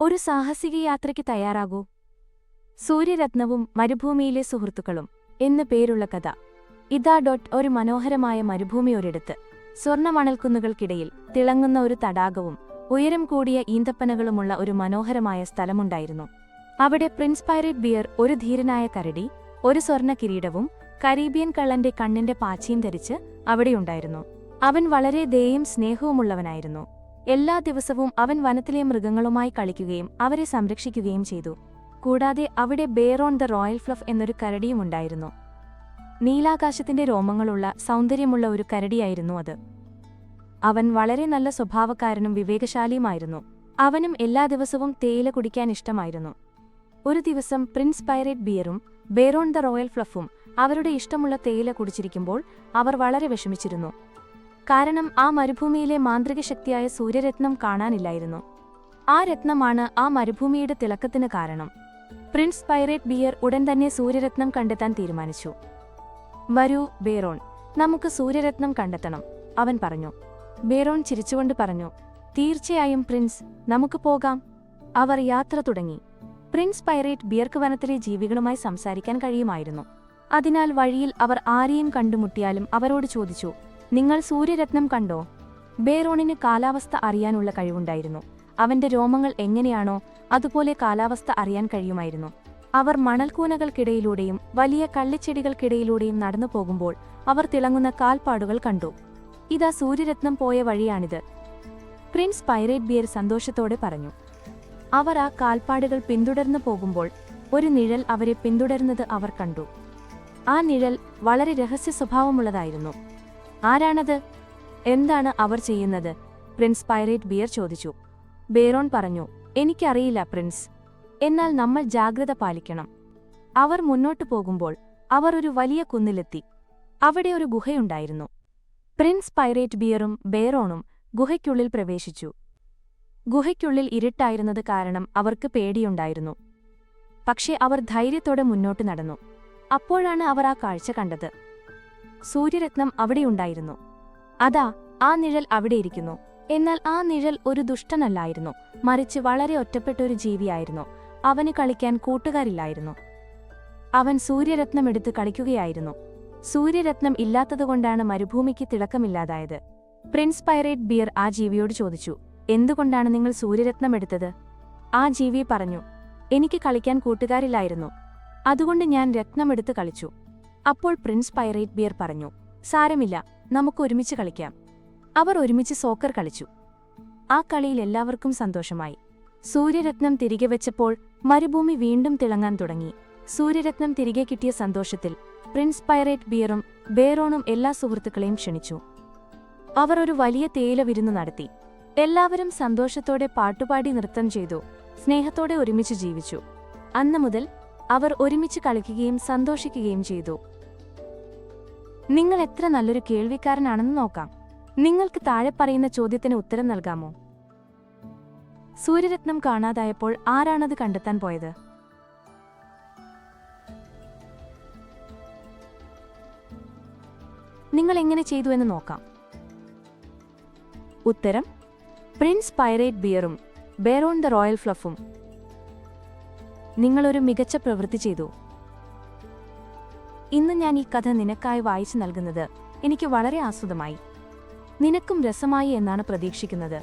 ഒരു സാഹസിക യാത്രയ്ക്ക് തയ്യാറാകൂ. സൂര്യരത്നവും മരുഭൂമിയിലെ സുഹൃത്തുക്കളും എന്നു പേരുള്ള കഥ. ഇതാ ഒരു മനോഹരമായ മരുഭൂമി ഒരിടത്ത്. സ്വർണ്ണമണൽക്കുന്നുകൾക്കിടയിൽ തിളങ്ങുന്ന ഒരു തടാകവും ഉയരം കൂടിയ ഈന്തപ്പനകളുമുള്ള ഒരു മനോഹരമായ സ്ഥലമുണ്ടായിരുന്നു. അവിടെ പ്രിൻസ് പൈറേറ്റ് ബിയർ, ഒരു ധീരനായ കരടി, ഒരു സ്വർണ്ണ കിരീടവും കരീബിയൻ കള്ളന്റെ കണ്ണിന്റെ പാച്ചിയും ധരിച്ച് അവിടെയുണ്ടായിരുന്നു. അവൻ വളരെ ദയയും സ്നേഹവുമുള്ളവനായിരുന്നു. എല്ലാ ദിവസവും അവൻ വനത്തിലെ മൃഗങ്ങളുമായി കളിക്കുകയും അവരെ സംരക്ഷിക്കുകയും ചെയ്തു. കൂടാതെ അവിടെ ബെയറോൺ ദ റോയൽ ഫ്ലഫ് എന്നൊരു കരടിയുമുണ്ടായിരുന്നു. നീലാകാശത്തിന്റെ രോമങ്ങളുള്ള സൗന്ദര്യമുള്ള ഒരു കരടിയായിരുന്നു അത്. അവൻ വളരെ നല്ല സ്വഭാവക്കാരനും വിവേകശാലിയുമായിരുന്നു. അവനും എല്ലാ ദിവസവും തേയില കുടിക്കാൻ ഇഷ്ടമായിരുന്നു. ഒരു ദിവസം പ്രിൻസ് പൈറേറ്റ് ബിയറും ബെയറോൺ ദ റോയൽ ഫ്ലഫും അവരുടെ ഇഷ്ടമുള്ള തേയില കുടിച്ചിരിക്കുമ്പോൾ അവർ വളരെ വിഷമിച്ചിരുന്നു. കാരണം ആ മരുഭൂമിയിലെ മാന്ത്രിക ശക്തിയായ സൂര്യരത്നം കാണാനില്ലായിരുന്നു. ആ രത്നമാണ് ആ മരുഭൂമിയുടെ തിളക്കത്തിന് കാരണം. പ്രിൻസ് പൈറേറ്റ് ബിയർ ഉടൻ തന്നെ സൂര്യരത്നം കണ്ടെത്താൻ തീരുമാനിച്ചു. വരൂ ബെയറോൺ, നമുക്ക് സൂര്യരത്നം കണ്ടെത്തണം, അവൻ പറഞ്ഞു. ബെയറോൺ ചിരിച്ചുകൊണ്ട് പറഞ്ഞു, തീർച്ചയായും പ്രിൻസ്, നമുക്ക് പോകാം. അവർ യാത്ര തുടങ്ങി. പ്രിൻസ് പൈറേറ്റ് ബിയർക്ക് വനത്തിലെ ജീവികളുമായി സംസാരിക്കാൻ കഴിയുമായിരുന്നു. അതിനാൽ വഴിയിൽ അവർ ആരെയും കണ്ടുമുട്ടിയാലും അവരോട് ചോദിച്ചു, നിങ്ങൾ സൂര്യരത്നം കണ്ടോ? ബെയറോണിന് കാലാവസ്ഥ അറിയാനുള്ള കഴിവുണ്ടായിരുന്നു. അവന്റെ രോമങ്ങൾ എങ്ങനെയാണോ അതുപോലെ കാലാവസ്ഥ അറിയാൻ കഴിയുമായിരുന്നു. അവർ മണൽക്കൂനകൾക്കിടയിലൂടെയും വലിയ കള്ളിച്ചെടികൾക്കിടയിലൂടെയും നടന്നു പോകുമ്പോൾ അവർ തിളങ്ങുന്ന കാൽപ്പാടുകൾ കണ്ടു. ഇതാ സൂര്യരത്നം പോയ വഴിയാണിത്, പ്രിൻസ് പൈറേറ്റ് ബിയർ സന്തോഷത്തോടെ പറഞ്ഞു. അവർ ആ കാൽപ്പാടുകൾ പിന്തുടർന്നു പോകുമ്പോൾ ഒരു നിഴൽ അവരെ പിന്തുടരുന്നത് അവർ കണ്ടു. ആ നിഴൽ വളരെ രഹസ്യ സ്വഭാവമുള്ളതായിരുന്നു. ആരാണത്? എന്താണ് അവർ ചെയ്യുന്നത്? പ്രിൻസ് പൈറേറ്റ് ബിയർ ചോദിച്ചു. ബെയറോൺ പറഞ്ഞു, എനിക്കറിയില്ല പ്രിൻസ്, എന്നാൽ നമ്മൾ ജാഗ്രത പാലിക്കണം. അവർ മുന്നോട്ടു പോകുമ്പോൾ അവർ ഒരു വലിയ കുന്നിലെത്തി. അവിടെ ഒരു ഗുഹയുണ്ടായിരുന്നു. പ്രിൻസ് പൈറേറ്റ് ബിയറും ബെയറോണും ഗുഹയ്ക്കുള്ളിൽ പ്രവേശിച്ചു. ഗുഹയ്ക്കുള്ളിൽ ഇരുട്ടായിരുന്നത് കാരണം അവർക്ക് പേടിയുണ്ടായിരുന്നു. പക്ഷേ അവർ ധൈര്യത്തോടെ മുന്നോട്ട് നടന്നു. അപ്പോഴാണ് അവർ ആ കാഴ്ച കണ്ടത്. സൂര്യരത്നം അവിടെയുണ്ടായിരുന്നു. അതാ ആ നിഴൽ അവിടെയിരിക്കുന്നു. എന്നാൽ ആ നിഴൽ ഒരു ദുഷ്ടനല്ലായിരുന്നു, മറിച്ച് വളരെ ഒറ്റപ്പെട്ടൊരു ജീവിയായിരുന്നു. അവന് കളിക്കാൻ കൂട്ടുകാരില്ലായിരുന്നു. അവൻ സൂര്യരത്നമെടുത്ത് കളിക്കുകയായിരുന്നു. സൂര്യരത്നം ഇല്ലാത്തതുകൊണ്ടാണ് മരുഭൂമിക്ക് തിളക്കമില്ലാതായത്. പ്രിൻസ് പൈറേറ്റ് ബിയർ ആ ജീവിയോട് ചോദിച്ചു, എന്തുകൊണ്ടാണ് നിങ്ങൾ സൂര്യരത്നമെടുത്തത്? ആ ജീവി പറഞ്ഞു, എനിക്ക് കളിക്കാൻ കൂട്ടുകാരില്ലായിരുന്നു, അതുകൊണ്ട് ഞാൻ രത്നമെടുത്ത് കളിച്ചു. അപ്പോൾ പ്രിൻസ് പൈറേറ്റ് ബിയർ പറഞ്ഞു, സാരമില്ല, നമുക്ക് ഒരുമിച്ച് കളിക്കാം. അവർ ഒരുമിച്ച് സോക്കർ കളിച്ചു. ആ കളിയിൽ എല്ലാവർക്കും സന്തോഷമായി. സൂര്യരത്നം തിരികെ വെച്ചപ്പോൾ മരുഭൂമി വീണ്ടും തിളങ്ങാൻ തുടങ്ങി. സൂര്യരത്നം തിരികെ കിട്ടിയ സന്തോഷത്തിൽ പ്രിൻസ് പൈറേറ്റ് ബിയറും ബെയറോണും എല്ലാ സുഹൃത്തുക്കളെയും ക്ഷണിച്ചു. അവർ ഒരു വലിയ തേയില വിരുന്ന് നടത്തി. എല്ലാവരും സന്തോഷത്തോടെ പാട്ടുപാടി നൃത്തം ചെയ്തു, സ്നേഹത്തോടെ ഒരുമിച്ച് ജീവിച്ചു. അന്നു മുതൽ അവർ ഒരുമിച്ച് കളിക്കുകയും സന്തോഷിക്കുകയും ചെയ്തു. നിങ്ങൾ എത്ര നല്ലൊരു കേൾവിക്കാരനാണെന്ന് നോക്കാം. നിങ്ങൾക്ക് താഴെ പറയുന്ന ചോദ്യത്തിന് ഉത്തരം നൽകാമോ? സൂര്യരത്നം കാണാതായപ്പോൾ ആരാണത് കണ്ടെത്താൻ പോയത്? നിങ്ങൾ എങ്ങനെ ചെയ്തു എന്ന് നോക്കാം. ഉത്തരം പ്രിൻസ് പൈറേറ്റ് ബിയറും ബെയറോൺ ദ റോയൽ ഫ്ലഫും. നിങ്ങളൊരു മികച്ച പ്രവൃത്തി ചെയ്തു. ഇന്ന് ഞാൻ ഈ കഥ നിനക്കായി വായിച്ചു നൽകുന്നത് എനിക്ക് വളരെ ആസ്വദമായി. നിനക്കും രസമായി എന്നാണ് പ്രതീക്ഷിക്കുന്നത്.